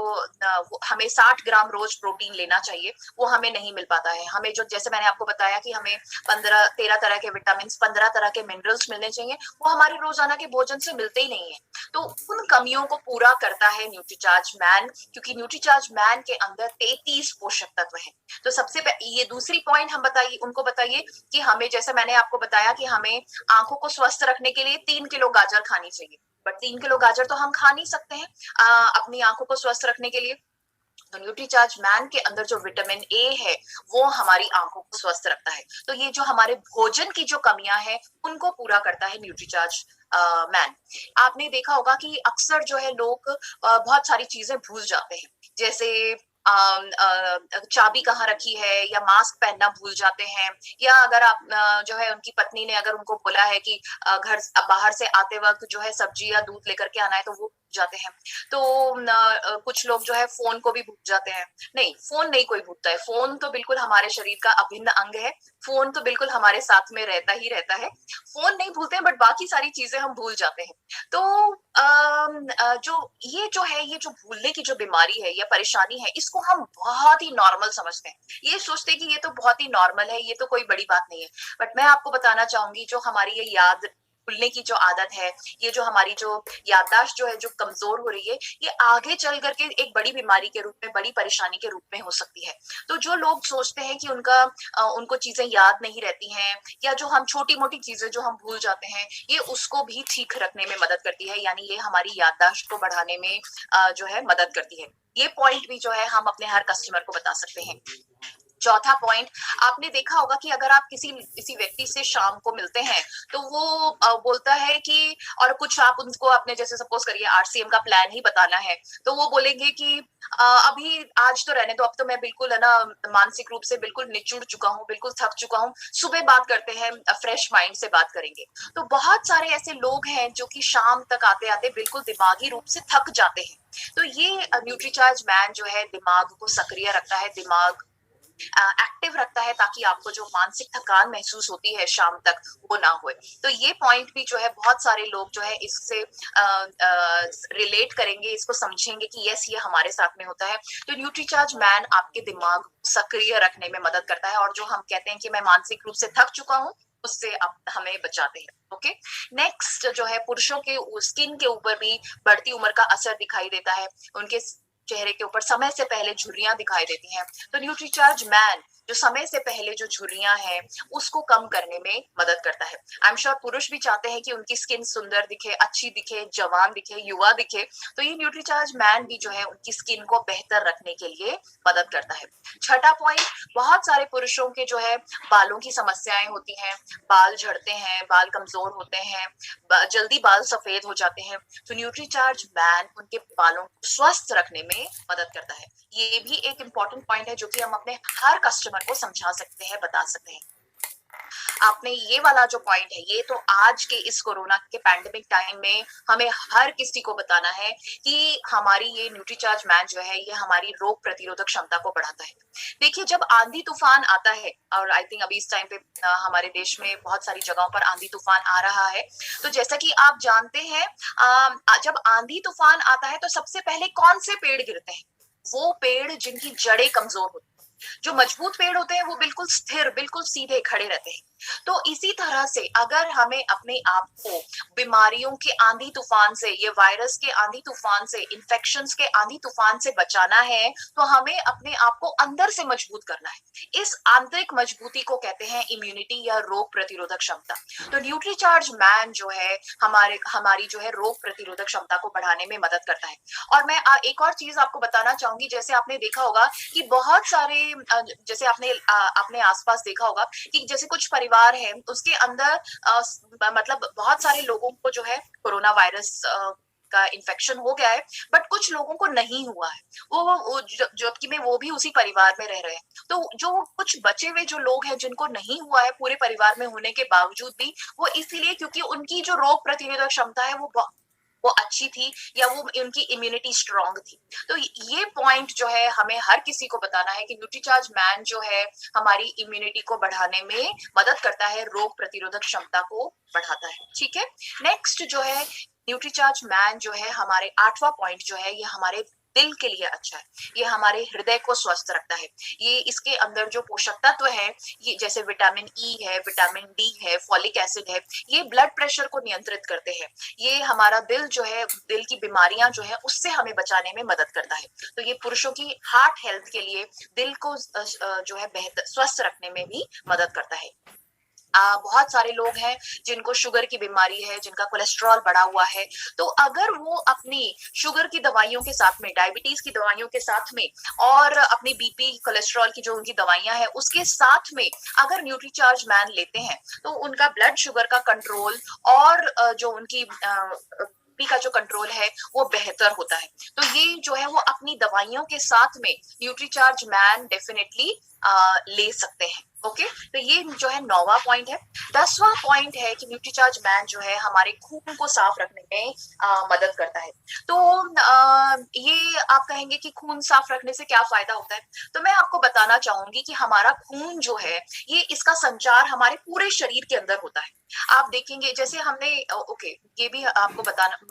हमें 60 ग्राम रोज प्रोटीन लेना चाहिए, वो हमें नहीं मिल पाता है। हमें जो, जैसे मैंने आपको बताया कि हमें 15-13 तरह के विटामिन, 15 तरह के मिनरल्स मिलने चाहिए, वो हमारे रोजाना के भोजन से मिलते ही नहीं है। तो उन कमियों को पूरा करता है न्यूट्रीचार्ज मैन, क्योंकि न्यूट्रीचार्ज मैन के अंदर 33 पोषक तत्व हैं। तो ये दूसरी पॉइंट हम बताइए, उनको बताइए कि हमें, जैसे मैंने आपको बताया कि हमें आंखों को स्वस्थ रखने के लिए 3 किलो गाजर खानी चाहिए, बट 3 किलो गाजर तो हम खा नहीं सकते हैं अपनी आंखों को स्वस्थ रखने के लिए। तो न्यूट्रीचार्ज मैन के अंदर जो विटामिन ए है वो हमारी आंखों को स्वस्थ रखता है। तो ये जो हमारे भोजन की जो कमियां हैं उनको पूरा करता है न्यूट्रीचार्ज मैन। आपने देखा होगा कि अक्सर जो है लोग बहुत सारी चीजें भूल जाते हैं, जैसे चाबी कहाँ रखी है, या मास्क पहनना भूल जाते हैं, या अगर आप जो है उनकी पत्नी ने अगर उनको बोला है कि घर बाहर से आते वक्त जो है सब्जी या दूध लेकर के आना है, तो वो भूल जाते हैं। तो कुछ लोग जो है फोन को भी भूल जाते हैं। नहीं, फोन नहीं कोई भूलता है, फोन तो बिल्कुल हमारे शरीर का अभिन्न अंग है, फोन तो बिल्कुल हमारे साथ में रहता ही रहता है। फोन नहीं भूलते हैं, बट बाकी सारी चीजें हम भूल जाते हैं। तो जो है, ये जो भूलने की जो बीमारी है या परेशानी है, इसको हम बहुत ही नॉर्मल समझते हैं। ये सोचते हैं कि ये तो बहुत ही नॉर्मल है, ये तो कोई बड़ी बात नहीं है। बट मैं आपको बताना चाहूंगी, जो हमारी ये याद भूलने की जो आदत है, ये जो हमारी जो याददाश्त जो है जो कमजोर हो रही है, ये आगे चल करके एक बड़ी बीमारी के रूप में, बड़ी परेशानी के रूप में हो सकती है। तो जो लोग सोचते हैं कि उनको चीजें याद नहीं रहती हैं, या जो हम छोटी मोटी चीजें जो हम भूल जाते हैं, ये उसको भी ठीक रखने में मदद करती है, यानी ये हमारी याददाश्त को बढ़ाने में जो है मदद करती है। ये पॉइंट भी जो है हम अपने हर कस्टमर को बता सकते हैं। चौथा पॉइंट, आपने देखा होगा कि अगर आप किसी व्यक्ति से शाम को मिलते हैं, तो वो बोलता है कि, और कुछ आप उनको अपने, जैसे सपोज करिए आरसीएम का प्लान ही बताना है, तो वो बोलेंगे कि अभी आज तो रहने दो, अब तो मैं बिल्कुल है ना मानसिक रूप से बिल्कुल निचुड़ चुका हूँ, बिल्कुल थक चुका हूँ, सुबह बात करते हैं, फ्रेश माइंड से बात करेंगे। तो बहुत सारे ऐसे लोग हैं जो कि शाम तक आते आते बिल्कुल दिमागी रूप से थक जाते हैं। तो ये न्यूट्रीचार्ज मैन जो है दिमाग को सक्रिय रखता है, दिमाग एक्टिव रखता है, ताकि आपको जो मानसिक थकान महसूस होती है शाम तक, वो ना होए। तो ये पॉइंट भी जो है बहुत सारे लोग जो है इससे रिलेट करेंगे, इसको समझेंगे कि यस, ये हमारे साथ में होता है। तो न्यूट्रीचार्ज मैन आपके दिमाग को सक्रिय रखने में मदद करता है, और जो हम कहते हैं कि मैं मानसिक रूप से थक चुका हूँ, उससे आप हमें बचाते हैं। ओके, नेक्स्ट जो है, पुरुषों के स्किन के ऊपर भी बढ़ती उम्र का असर दिखाई देता है, उनके चेहरे के ऊपर समय से पहले झुर्रियां दिखाई देती हैं। तो न्यूट्रीचार्ज मैन जो समय से पहले जो झुर्रियां हैं उसको कम करने में मदद करता है। आई एम श्योर पुरुष भी चाहते हैं कि उनकी स्किन सुंदर दिखे, अच्छी दिखे, जवान दिखे, युवा दिखे। तो ये न्यूट्रीचार्ज मैन भी जो है उनकी स्किन को बेहतर रखने के लिए मदद करता है। छठा पॉइंट, बहुत सारे पुरुषों के जो है बालों की समस्याएं होती हैं, बाल झड़ते हैं, बाल कमजोर होते हैं, जल्दी बाल सफेद हो जाते हैं। तो न्यूट्रीचार्ज मैन उनके बालों को स्वस्थ रखने में मदद करता है। ये भी एक इम्पोर्टेंट पॉइंट है जो कि हम अपने हर कस्टमर को समझा सकते हैं, बता सकते हैं। आपने ये वाला जो पॉइंट है, ये तो आज के इस कोरोना के पैंडेमिक टाइम में हमें हर किसी को बताना है कि हमारी ये न्यूट्रीचार्ज मैन जो है ये हमारी रोग प्रतिरोधक क्षमता को बढ़ाता है। देखिए, जब आंधी तूफान आता है, और आई थिंक अभी इस टाइम पे हमारे देश में बहुत सारी जगहों पर आंधी तूफान आ रहा है, तो जैसा कि आप जानते हैं, जब आंधी तूफान आता है तो सबसे पहले कौन से पेड़ गिरते हैं? वो पेड़ जिनकी जड़ें कमजोर होती हैं। जो मजबूत पेड़ होते हैं वो बिल्कुल स्थिर, बिल्कुल सीधे खड़े रहते हैं। तो इसी तरह से अगर हमें अपने आप को बीमारियों के आंधी तूफान से, ये वायरस के आंधी तूफान से, इन्फेक्शंस के आंधी तूफान से बचाना है, तो हमें अपने आप को अंदर से मजबूत करना है। इस आंतरिक मजबूती को कहते हैं इम्यूनिटी या रोग प्रतिरोधक क्षमता। तो न्यूट्रीचार्ज मैन जो है हमारी जो है रोग प्रतिरोधक क्षमता को बढ़ाने में मदद करता है। और मैं एक और चीज आपको बताना चाहूंगी, जैसे आपने देखा होगा कि बहुत सारे जैसे आपने अपने आसपास देखा होगा कि जैसे कुछ परिवार है उसके अंदर मतलब बहुत सारे लोगों को जो है कोरोना वायरस का इन्फेक्शन हो गया है, बट कुछ लोगों को नहीं हुआ है। जबकि में वो भी उसी परिवार में रह रहे हैं। तो जो कुछ बचे हुए जो लोग हैं जिनको नहीं हुआ है पूरे परिवार में होने के बावजूद भी, वो इसीलिए क्योंकि उनकी जो रोग प्रतिरोधक क्षमता है वो अच्छी थी, या वो उनकी इम्यूनिटी स्ट्रांग थी। तो ये पॉइंट जो है हमें हर किसी को बताना है कि न्यूट्रीचार्ज मैन जो है हमारी इम्यूनिटी को बढ़ाने में मदद करता है, रोग प्रतिरोधक क्षमता को बढ़ाता है। ठीक है, नेक्स्ट जो है न्यूट्रीचार्ज मैन जो है हमारे 8वां पॉइंट जो है, ये हमारे दिल के लिए अच्छा है। ये हमारे हृदय को स्वस्थ रखता है। ये इसके अंदर जो पोषक तत्व है, ये जैसे विटामिन ई है, विटामिन डी है, फॉलिक एसिड है, ये ब्लड प्रेशर को नियंत्रित करते हैं। ये हमारा दिल जो है, दिल की बीमारियां जो है उससे हमें बचाने में मदद करता है। तो ये पुरुषों की हार्ट हेल्थ के लिए, दिल को जो है बेहतर स्वस्थ रखने में भी मदद करता है। बहुत सारे लोग हैं जिनको शुगर की बीमारी है, जिनका कोलेस्ट्रॉल बढ़ा हुआ है। तो अगर वो अपनी शुगर की दवाइयों के साथ में, डायबिटीज की दवाइयों के साथ में, और अपनी बीपी कोलेस्ट्रॉल की जो उनकी दवाइयां हैं उसके साथ में अगर न्यूट्रीचार्ज मैन लेते हैं, तो उनका ब्लड शुगर का कंट्रोल और जो उनकी बीपी का जो कंट्रोल है वो बेहतर होता है। तो ये जो है वो अपनी दवाइयों के साथ में न्यूट्रीचार्ज मैन डेफिनेटली ले सकते हैं। ओके, तो ये जो है 9वां पॉइंट है। 10वां पॉइंट है कि न्यूट्रीचार्ज मैन जो है हमारे खून को साफ रखने में मदद करता है। तो ये आप कहेंगे कि खून साफ रखने से क्या फायदा होता है, तो मैं आपको बताना चाहूंगी कि हमारा खून जो है ये इसका संचार हमारे पूरे शरीर के अंदर होता है। आप देखेंगे जैसे हमने ओके, ये भी आपको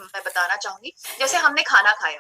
मैं बताना चाहूंगी, जैसे हमने खाना खाया,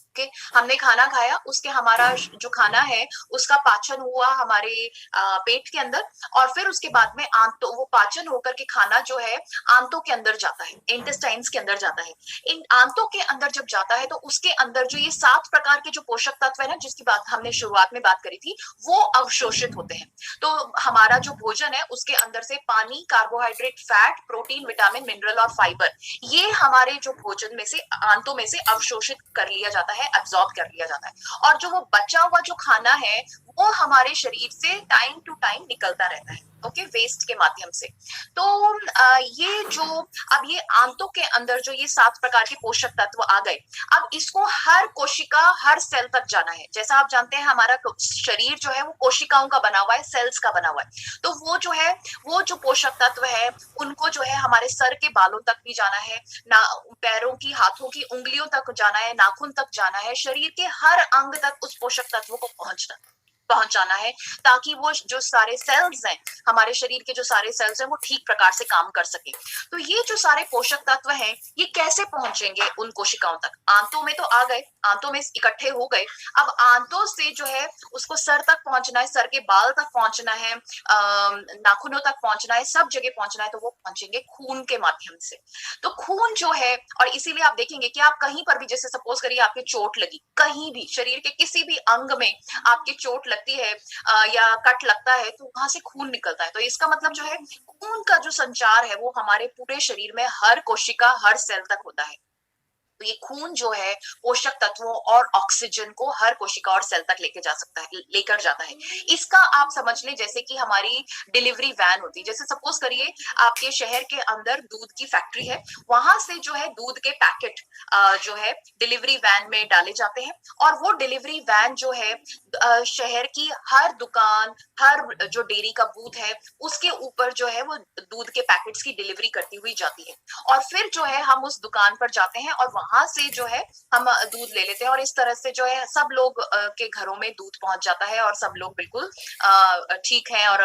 ओके, हमने खाना खाया, उसके हमारा जो खाना है उसका पाचन हुआ हमारे पेट के अंदर, और फिर उसके बाद में आंतों, वो पाचन होकर के खाना जो है आंतों के अंदर जाता है, इंटेस्टाइन्स के अंदर जाता है। इन आंतों के अंदर जब जाता है तो उसके अंदर जो ये 7 प्रकार के जो पोषक तत्व है ना, जिसकी बात हमने शुरुआत में बात करी थी, वो अवशोषित होते हैं। तो हमारा जो भोजन है उसके अंदर से पानी, carbohydrate, fat, protein, vitamin, mineral और फाइबर, ये हमारे जो भोजन में से, आंतों में से अवशोषित कर लिया जाता है, एब्जॉर्ब कर लिया जाता है। और जो वो बचा हुआ जो खाना है वो हमारे शरीर से टाइम टू टाइम निकलता रहता है, ओके, वेस्ट के माध्यम से। तो ये जो अब ये आंतों के अंदर जो ये 7 प्रकार के पोषक तत्व आ गए, अब इसको हर कोशिका, हर सेल तक जाना है। जैसा आप जानते हैं हमारा शरीर जो है वो कोशिकाओं का बना हुआ है, सेल्स का बना हुआ है। तो वो जो है, वो जो पोषक तत्व है उनको जो है हमारे सर के बालों तक भी जाना है, ना पैरों की, हाथों की उंगलियों तक जाना है, नाखून तक जाना है, शरीर के हर अंग तक उस पोषक तत्वों को पहुंचाना है, ताकि वो जो सारे सेल्स हैं, हमारे शरीर के जो सारे सेल्स हैं, वो ठीक प्रकार से काम कर सके। तो ये जो सारे पोषक तत्व हैं, ये कैसे पहुंचेंगे उन कोशिकाओं तक? आंतों में तो आ गए, आंतों में इकट्ठे हो गए, अब आंतों से जो है उसको सर तक पहुंचना है, सर के बाल तक पहुंचना है, नाखूनों तक पहुंचना है, सब जगह पहुंचना है, तो वो पहुंचेंगे खून के माध्यम से। तो खून जो है, और इसीलिए आप देखेंगे कि आप कहीं पर भी, जैसे सपोज करिए आपके चोट लगी, कहीं भी शरीर के किसी भी अंग में आपके चोट लगती है या कट लगता है, तो वहां से खून निकलता है। तो इसका मतलब जो है खून का जो संचार है वो हमारे पूरे शरीर में हर कोशिका, हर सेल तक होता है। तो ये खून जो है पोषक तत्वों और ऑक्सीजन को हर कोशिका और सेल तक लेकर जाता है। इसका आप समझ लें जैसे कि हमारी डिलीवरी वैन होती है। जैसे सपोज करिए आपके शहर के अंदर दूध की फैक्ट्री है, वहां से जो है दूध के पैकेट जो है डिलीवरी वैन में डाले जाते हैं, और वो डिलीवरी वैन जो है शहर की हर दुकान, हर जो डेयरी का बूथ है, उसके ऊपर जो है वो दूध के पैकेट्स की डिलीवरी करती हुई जाती है। और फिर जो है हम उस दुकान पर जाते हैं और वहां से जो है हम दूध ले लेते हैं, और इस तरह से जो है सब लोग के घरों में दूध पहुंच जाता है और सब लोग बिल्कुल ठीक हैं और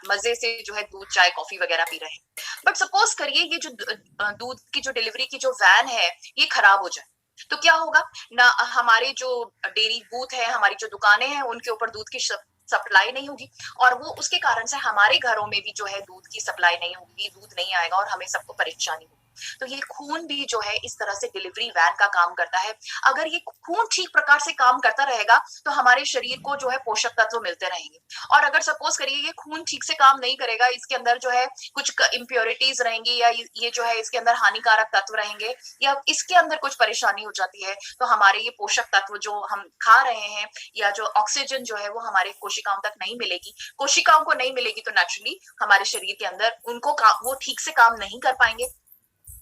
मजे से जो है दूध, चाय, कॉफी वगैरह पी रहे हैं। बट सपोज करिए ये जो दूध की जो डिलीवरी की जो वैन है ये खराब हो जाए, तो क्या होगा ना, हमारे जो डेयरी बूथ है, हमारी जो दुकानें हैं, उनके ऊपर दूध की सप्लाई नहीं होगी, और वो उसके कारण से हमारे घरों में भी जो है दूध की सप्लाई नहीं होगी, दूध नहीं आएगा और हमें सबको परेशानी होगी। तो ये खून भी जो है इस तरह से डिलीवरी वैन का काम करता है। अगर ये खून ठीक प्रकार से काम करता रहेगा तो हमारे शरीर को जो है पोषक तत्व मिलते रहेंगे। और अगर सपोज करिए ये खून ठीक से काम नहीं करेगा, इसके अंदर जो है कुछ इम्प्योरिटीज रहेंगी, या ये जो है इसके अंदर हानिकारक तत्व रहेंगे, या इसके अंदर कुछ परेशानी हो जाती है, तो हमारे ये पोषक तत्व जो हम खा रहे हैं या जो ऑक्सीजन जो है वो हमारे कोशिकाओं तक नहीं मिलेगी। कोशिकाओं को नहीं मिलेगी तो नेचुरली हमारे शरीर के अंदर वो ठीक से काम नहीं कर पाएंगे,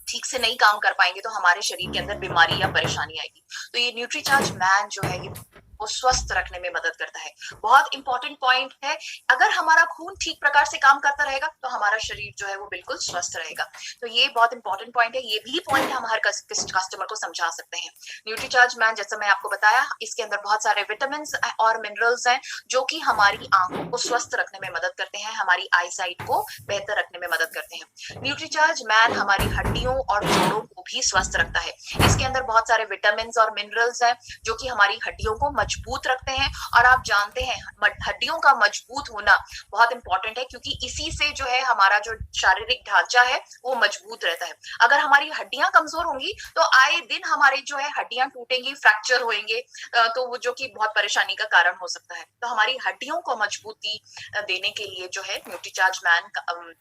ठीक से नहीं काम कर पाएंगे, तो हमारे शरीर के अंदर बीमारी या परेशानी आएगी। तो ये न्यूट्रीचार्ज मैन जो है ये वो स्वस्थ रखने में मदद करता है। बहुत इंपॉर्टेंट पॉइंट है, अगर हमारा खून ठीक प्रकार से काम करता रहेगा तो हमारा शरीर जो है वो बिल्कुल स्वस्थ रहेगा। तो ये बहुत इंपॉर्टेंट पॉइंट है, ये भी पॉइंट हम हर कस्टमर को समझा सकते हैं। न्यूट्रीचार्ज मैन जैसा मैं आपको बताया, इसके अंदर बहुत सारे विटामिन और मिनरल्स हैं जो कि हमारी आंखों को स्वस्थ रखने में मदद करते हैं, हमारी आई साइट को बेहतर रखने में मदद करते हैं। न्यूट्रीचार्ज मैन हमारी हड्डियों और जोड़ों को भी स्वस्थ रखता है। इसके अंदर बहुत सारे विटामिन और मिनरल्स हैं जो कि हमारी हड्डियों को मजबूत रखते हैं। और आप जानते हैं हड्डियों का मजबूत होना बहुत इंपॉर्टेंट है, क्योंकि इसी से जो है हमारा जो शारीरिक ढांचा है वो मजबूत रहता है। अगर हमारी हड्डियां कमजोर होंगी तो आए दिन हमारे जो है हड्डियां टूटेंगी, फ्रैक्चर होंगे, तो वो जो कि बहुत परेशानी का कारण हो सकता है। तो हमारी हड्डियों को मजबूती देने के लिए जो है न्यूट्रीचार्ज मैन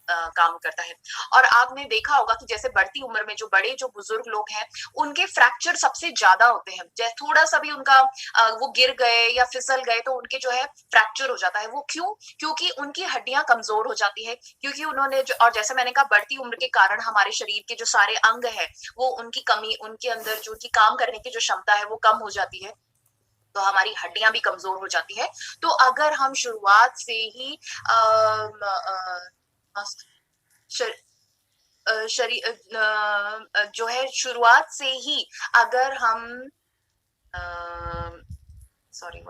काम करता है। और आपने देखा होगा कि जैसे बढ़ती उम्र में जो बड़े जो बुजुर्ग लोग हैं उनके फ्रैक्चर सबसे ज्यादा होते हैं। जैसे थोड़ा सा भी उनका वो गिर गए या फिसल गए तो उनके जो है फ्रैक्चर हो जाता है। वो क्यों? क्योंकि उनकी हड्डियां कमजोर हो जाती है, क्योंकि उन्होंने और जैसे मैंने कहा बढ़ती उम्र के कारण हमारे शरीर के जो सारे अंग है वो उनकी कमी, उनके अंदर जो उनकी काम करने की जो क्षमता है वो कम हो जाती है, तो हमारी हड्डियां भी कमजोर हो जाती है। तो अगर हम शुरुआत से ही शरीर जो है शुरुआत से ही अगर हम सॉरी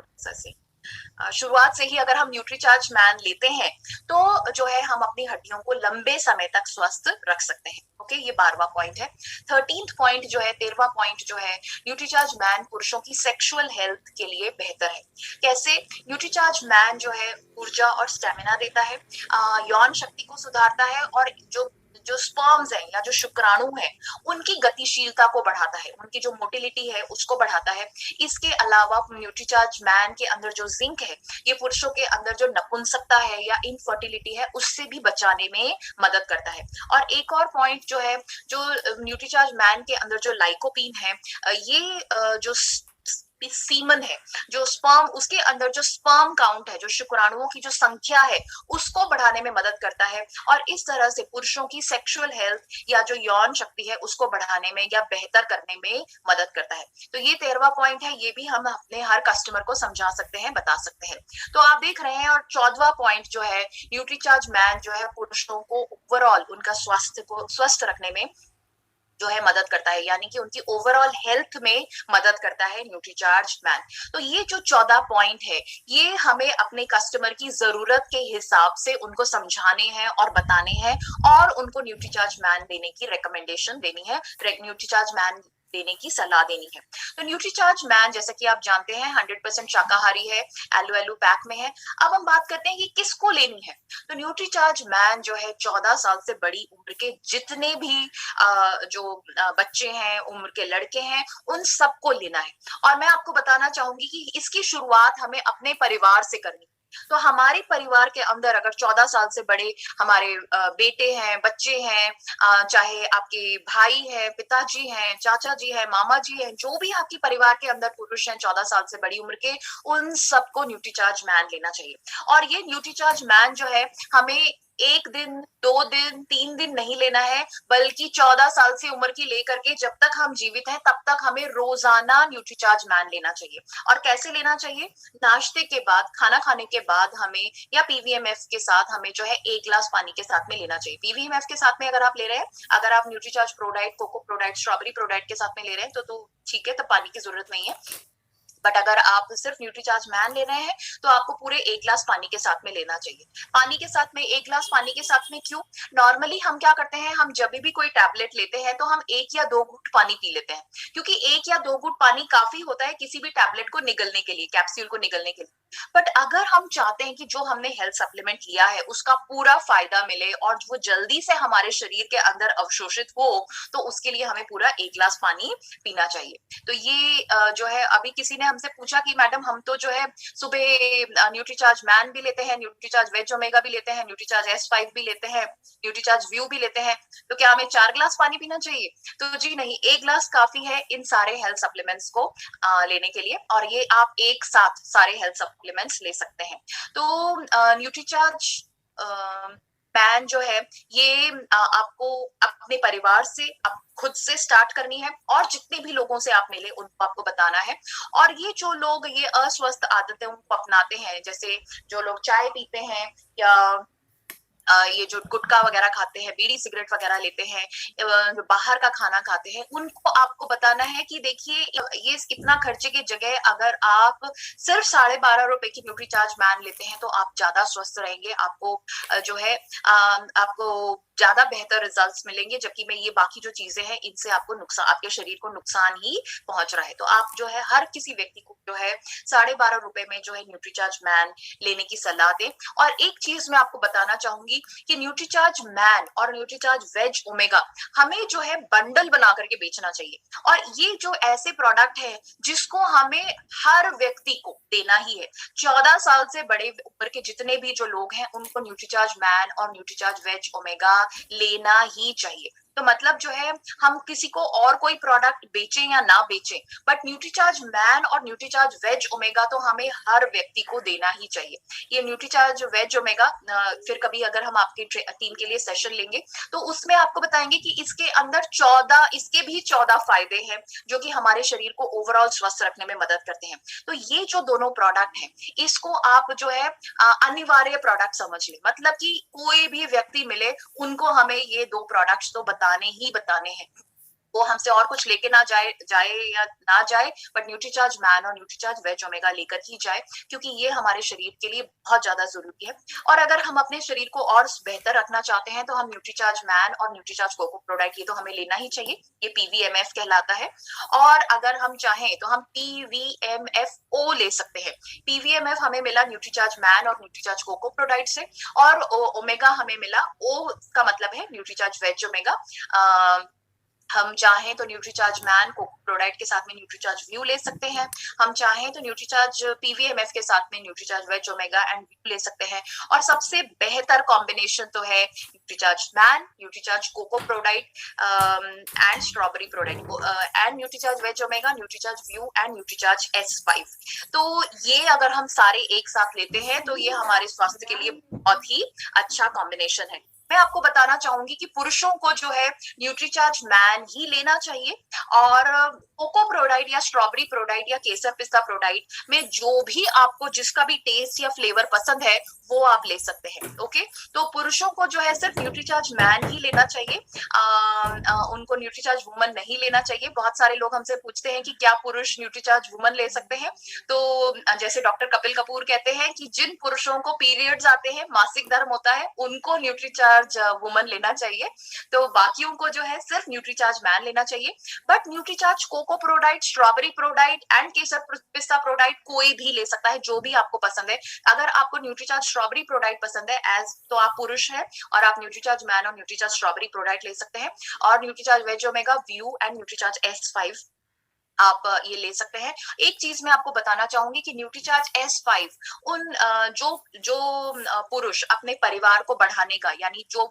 शुरुआत से ही अगर हम न्यूट्रीचार्ज मैन लेते हैं तो जो है हम अपनी हड्डियों को लंबे समय तक स्वस्थ रख सकते हैं। ओके, ये 12वां पॉइंट है। 13th पॉइंट जो है, 13वां पॉइंट जो है, न्यूट्रीचार्ज मैन पुरुषों की सेक्सुअल हेल्थ के लिए बेहतर है। कैसे? न्यूट्रीचार्ज मैन जो है ऊर्जा और स्टेमिना देता है, यौन शक्ति को सुधारता है, और जो स्पर्म्स हैं या जो शुक्राणु हैं उनकी गतिशीलता को बढ़ाता है, उनकी जो मोटिलिटी है उसको बढ़ाता है। इसके अलावा न्यूट्रीचार्ज मैन के अंदर जो जिंक है ये पुरुषों के अंदर जो नपुंसकता है या इनफर्टिलिटी है उससे भी बचाने में मदद करता है। और एक और पॉइंट जो है, जो न्यूट्रीचार्ज मैन के अंदर जो लाइकोपीन है, ये जो सीमन है, जो स्पर्म, उसके अंदर जो स्पर्म काउंट है, जो शुक्राणुओं की जो संख्या है उसको बढ़ाने में मदद करता है, और इस तरह से पुरुषों की सेक्सुअल हेल्थ या जो यौन शक्ति है उसको बढ़ाने में या बेहतर करने में मदद करता है। तो ये 13वां पॉइंट है, ये भी हम अपने हर कस्टमर को समझा सकते हैं, बता सकते हैं। तो आप देख रहे हैं। और 14वां पॉइंट जो है, न्यूट्रीचार्ज मैन जो है पुरुषों को ओवरऑल उनका स्वास्थ्य को स्वस्थ रखने में जो है मदद करता है, यानी कि उनकी ओवरऑल हेल्थ में मदद करता है न्यूट्रीचार्ज मैन। तो ये जो 14 पॉइंट है ये हमें अपने कस्टमर की जरूरत के हिसाब से उनको समझाने हैं और बताने हैं, और उनको न्यूट्रीचार्ज मैन देने की रिकमेंडेशन देनी है, न्यूट्रीचार्ज मैन देने की सलाह देनी है। तो न्यूट्रीचार्ज मैन जैसा कि आप जानते हैं 100% शाकाहारी है, एलओ पैक में है। अब हम बात करते हैं कि किसको लेनी है। तो न्यूट्रीचार्ज मैन जो है 14 साल से बड़ी उम्र के जितने भी जो बच्चे हैं, उम्र के लड़के हैं, उन सबको लेना है। और मैं आपको बताना चाहूंगी कि इसकी शुरुआत हमें अपने परिवार से करनी है। तो हमारे परिवार के अंदर अगर 14 साल से बड़े हमारे बेटे हैं, बच्चे हैं, चाहे आपके भाई है, पिताजी हैं, चाचा जी है, मामा जी हैं, जो भी आपके परिवार के अंदर पुरुष हैं 14 साल से बड़ी उम्र के, उन सबको न्यूट्रीचार्ज मैन लेना चाहिए। और ये न्यूट्रीचार्ज मैन जो है हमें 1 दिन, 2 दिन, 3 दिन नहीं लेना है, बल्कि 14 साल से उम्र की लेकर के जब तक हम जीवित हैं तब तक हमें रोजाना न्यूट्रीचार्ज मैन लेना चाहिए। और कैसे लेना चाहिए? नाश्ते के बाद, खाना खाने के बाद हमें, या पीवीएमएफ के साथ हमें जो है 1 ग्लास पानी के साथ में लेना चाहिए। पीवीएमएफ के साथ में अगर आप ले रहे हैं, अगर आप Nutricharge pro diet, cocoa pro diet, strawberry pro diet के साथ में ले रहे हैं तो ठीक है, तो पानी की जरूरत नहीं है। बट अगर आप सिर्फ न्यूट्रीचार्ज मैन ले रहे हैं तो आपको पूरे 1 ग्लास पानी के साथ में लेना चाहिए। पानी के साथ में, 1 ग्लास पानी के साथ में क्यों? नॉर्मली हम क्या करते हैं, हम जब भी कोई टैबलेट लेते हैं तो हम 1 या 2 घूंट पानी पी लेते हैं, क्योंकि 1 या 2 घूंट पानी काफी होता है किसी भी टैबलेट को निगलने के लिए, कैप्सूल को निगलने के लिए। बट अगर हम चाहते हैं कि जो हमने हेल्थ सप्लीमेंट लिया है उसका पूरा फायदा मिले और वो जल्दी से हमारे शरीर के अंदर अवशोषित हो, तो उसके लिए हमें पूरा 1 ग्लास पानी पीना चाहिए। तो ये जो है, अभी किसी ने हमसे पूछा कि मैडम हम तो जो है सुबह न्यूट्रीचार्ज मैन भी लेते हैं, न्यूट्रीचार्ज वेज ओमेगा भी लेते हैं, न्यूट्रीचार्ज S5 भी लेते हैं, न्यूट्रीचार्ज व्यू भी लेते हैं, तो क्या हमें 4 ग्लास पानी पीना चाहिए? तो जी नहीं, 1 ग्लास काफी है इन सारे हेल्थ सप्लीमेंट्स को लेने के लिए, और ये आप एक साथ सारे हेल्थ सप्लीमेंट्स ले सकते हैं। तो न्यूट्रीचार्ज मैन जो है ये आपको अपने परिवार से, खुद से स्टार्ट करनी है, और जितने भी लोगों से आप मिले उनको आपको बताना है। और ये जो लोग ये अस्वस्थ आदतें उनको अपनाते हैं, जैसे जो लोग चाय पीते हैं, या ये जो गुटखा वगैरह खाते हैं, बीड़ी सिगरेट वगैरह लेते हैं, जो बाहर का खाना खाते हैं, उनको आपको बताना है कि देखिए, ये इतना खर्चे की जगह अगर आप सिर्फ 12.5 रुपए की न्यूट्रीचार्ज मैन लेते हैं तो आप ज्यादा स्वस्थ रहेंगे, आपको जो है आपको ज्यादा बेहतर रिजल्ट्स मिलेंगे, जबकि में ये बाकी जो चीजें हैं इनसे आपको नुकसान, आपके शरीर को नुकसान ही पहुंच रहा है। तो आप जो है हर किसी व्यक्ति को जो है 12.5 रुपए में जो है न्यूट्रीचार्ज मैन लेने की सलाह दें। और एक चीज मैं आपको बताना चाहूंगी कि न्यूट्रीचार्ज मैन और न्यूट्रीचार्ज वेज ओमेगा हमें जो है बंडल बना करके बेचना चाहिए। और ये जो ऐसे प्रोडक्ट है जिसको हमें हर व्यक्ति को देना ही है, 14 साल से बड़े उम्र के जितने भी जो लोग हैं उनको न्यूट्रीचार्ज मैन और न्यूट्रीचार्ज वेज ओमेगा लेना ही चाहिए। तो मतलब जो है, हम किसी को और कोई प्रोडक्ट बेचें या ना बेचें, बट न्यूट्रीचार्ज मैन और न्यूट्रीचार्ज वेज ओमेगा तो हमें हर व्यक्ति को देना ही चाहिए। ये न्यूट्रीचार्ज वेज ओमेगा फिर कभी अगर हम आपकी टीम के लिए सेशन लेंगे तो उसमें आपको बताएंगे कि इसके अंदर 14, इसके भी 14 फायदे हैं जो कि हमारे शरीर को ओवरऑल स्वस्थ रखने में मदद करते हैं। तो ये जो दोनों प्रोडक्ट हैं, इसको आप जो है अनिवार्य प्रोडक्ट समझ ले, मतलब कि कोई भी व्यक्ति मिले उनको हमें ये 2 प्रोडक्ट्स तो बताने ही बताने हैं। वो हमसे और कुछ लेके ना जाए या ना जाए, बट न्यूट्रीचार्ज मैन और न्यूट्रीचार्ज वेज ओमेगा लेकर ही जाए, क्योंकि ये हमारे शरीर के लिए बहुत ज्यादा जरूरी है। और अगर हम अपने शरीर को और बेहतर रखना चाहते हैं तो हम न्यूट्रीचार्ज मैन और न्यूट्रीचार्ज कोको प्रोडक्ट ये तो हमें लेना ही चाहिए, ये पीवीएमएफ कहलाता है। और अगर हम चाहें तो हम पीवीएमएफओ ले सकते हैं। पीवीएमएफ हमें मिला न्यूट्रीचार्ज मैन और न्यूट्रीचार्ज कोको प्रोडक्ट से, और ओमेगा हमें मिला, ओ का मतलब है न्यूट्रीचार्ज वेज ओमेगा। हम चाहें तो न्यूट्रीचार्ज मैन कोको प्रोडक्ट के साथ में न्यूट्रीचार्ज व्यू ले सकते हैं, हम चाहें तो न्यूट्रीचार्ज पीवीएमएफ के साथ में Nutricharge veg omega and view ले सकते हैं। और सबसे बेहतर कॉम्बिनेशन तो है Nutricharge man, Nutricharge cocoa product and strawberry product and Nutricharge veg omega, Nutricharge view and Nutricharge S5। तो ये अगर हम सारे एक साथ लेते हैं तो ये हमारे स्वास्थ्य के लिए बहुत ही अच्छा कॉम्बिनेशन है। मैं आपको बताना चाहूंगी कि पुरुषों को जो है न्यूट्रीचार्ज मैन ही लेना चाहिए, और कोको प्रोडाइट या स्ट्रॉबेरी प्रोडाइट या केसर पिस्ता प्रोडाइट में जो भी आपको जिसका भी टेस्ट या फ्लेवर पसंद है वो आप ले सकते हैं। ओके, तो पुरुषों को जो है सिर्फ न्यूट्रीचार्ज मैन ही लेना चाहिए, उनको न्यूट्रीचार्ज वुमन नहीं लेना चाहिए। बहुत सारे लोग हमसे पूछते हैं कि क्या पुरुष न्यूट्रीचार्ज वुमन ले सकते हैं? तो जैसे डॉक्टर कपिल कपूर कहते हैं कि जिन पुरुषों को पीरियड्स आते हैं, मासिक धर्म होता है, उनको न्यूट्रीचार्ज वुमन लेना चाहिए, तो बाकियों को जो है सिर्फ न्यूट्रीचार्ज मैन लेना चाहिए। But Nutricharge cocoa pro diet, strawberry pro diet and kesar pista pro diet कोई भी ले सकता है, जो भी आपको पसंद है। अगर आपको न्यूट्रीचार्ज स्ट्रॉबेरी प्रोडाइट पसंद है एज तो आप पुरुष हैं और आप न्यूट्रीचार्ज मैन और न्यूट्रीचार्ज स्ट्रॉबेरी प्रोडाइट ले सकते हैं। और Nutricharge veg omega, view and Nutricharge S5 आप ये ले सकते हैं। एक चीज़ मैं आपको बताना चाहूँगी कि न्यूट्रीचार्ज S5 उन जो पुरुष अपने परिवार को बढ़ाने का, यानी जो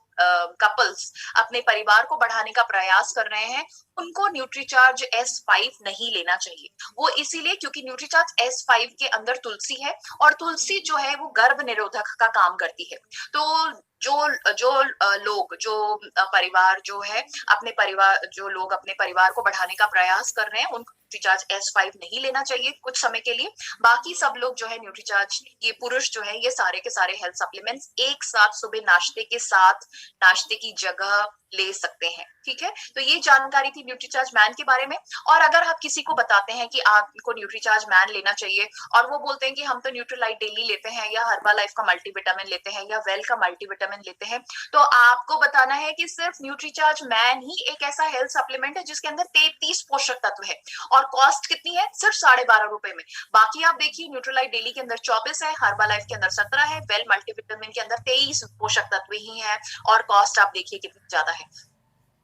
कपल्स अपने परिवार को बढ़ाने का प्रयास कर रहे हैं, उनको न्यूट्रीचार्ज S5 नहीं लेना चाहिए। वो इसीलिए क्योंकि न्यूट्रीचार्ज S5 के अंदर तुलसी है, और तुलसी जो है वो गर्भ निरोधक का काम करती है। तो जो जो लोग जो परिवार जो है अपने परिवार जो लोग अपने परिवार को बढ़ाने का प्रयास कर रहे हैं, उनको न्यूट्रीचार्ज S5 नहीं लेना चाहिए कुछ समय के लिए। बाकी सब लोग जो है न्यूट्रीचार्ज, ये पुरुष जो है ये सारे के सारे हेल्थ सप्लीमेंट्स एक साथ सुबह नाश्ते के साथ, नाश्ते की जगह ले सकते हैं। ठीक है, तो ये जानकारी थी न्यूट्रीचार्ज मैन के बारे में। और अगर आप किसी को बताते हैं कि आपको न्यूट्रीचार्ज मैन लेना चाहिए, और वो बोलते हैं कि हम तो न्यूट्रीलाइट डेली लेते हैं, या हर्बा लाइफ का मल्टीविटामिन लेते हैं, या वेल का मल्टीविटामिन लेते हैं, तो आपको बताना है कि सिर्फ न्यूट्रीचार्ज मैन ही एक ऐसा हेल्थ सप्लीमेंट है जिसके अंदर 33 पोषक तत्व है, और कॉस्ट कितनी है, सिर्फ ₹12.5 में। बाकी आप देखिए, न्यूट्रीलाइट डेली के अंदर 24 है, हर्बा लाइफ के अंदर 17 है, वेल मल्टीविटामिन के अंदर 23 पोषक तत्व ही है, और कॉस्ट आप देखिए कितनी ज्यादा है।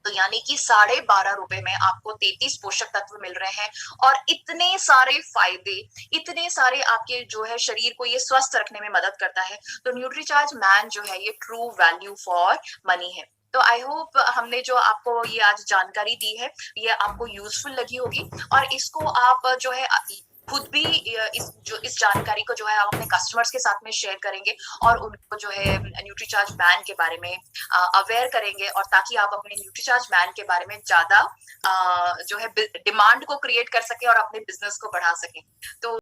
तो यानी कि ₹12.5 में आपको 33 पोषक तत्व मिल रहे हैं, और इतने सारे फायदे, इतने सारे आपके जो है शरीर को ये स्वस्थ रखने में मदद करता है। तो न्यूट्रीचार्ज मैन जो है ये ट्रू वैल्यू फॉर मनी है। तो आई होप हमने जो आपको ये आज जानकारी दी है, ये आपको यूजफुल लगी होगी, और इसको आप जो है खुद भी इस जानकारी को जो है आप अपने कस्टमर्स के साथ में शेयर करेंगे, और उनको जो है न्यूट्रीचार्ज मैन के बारे में अवेयर करेंगे, और ताकि आप अपने न्यूट्रीचार्ज मैन के बारे में ज्यादा जो है डिमांड को क्रिएट कर सके और अपने बिजनेस को बढ़ा सके। तो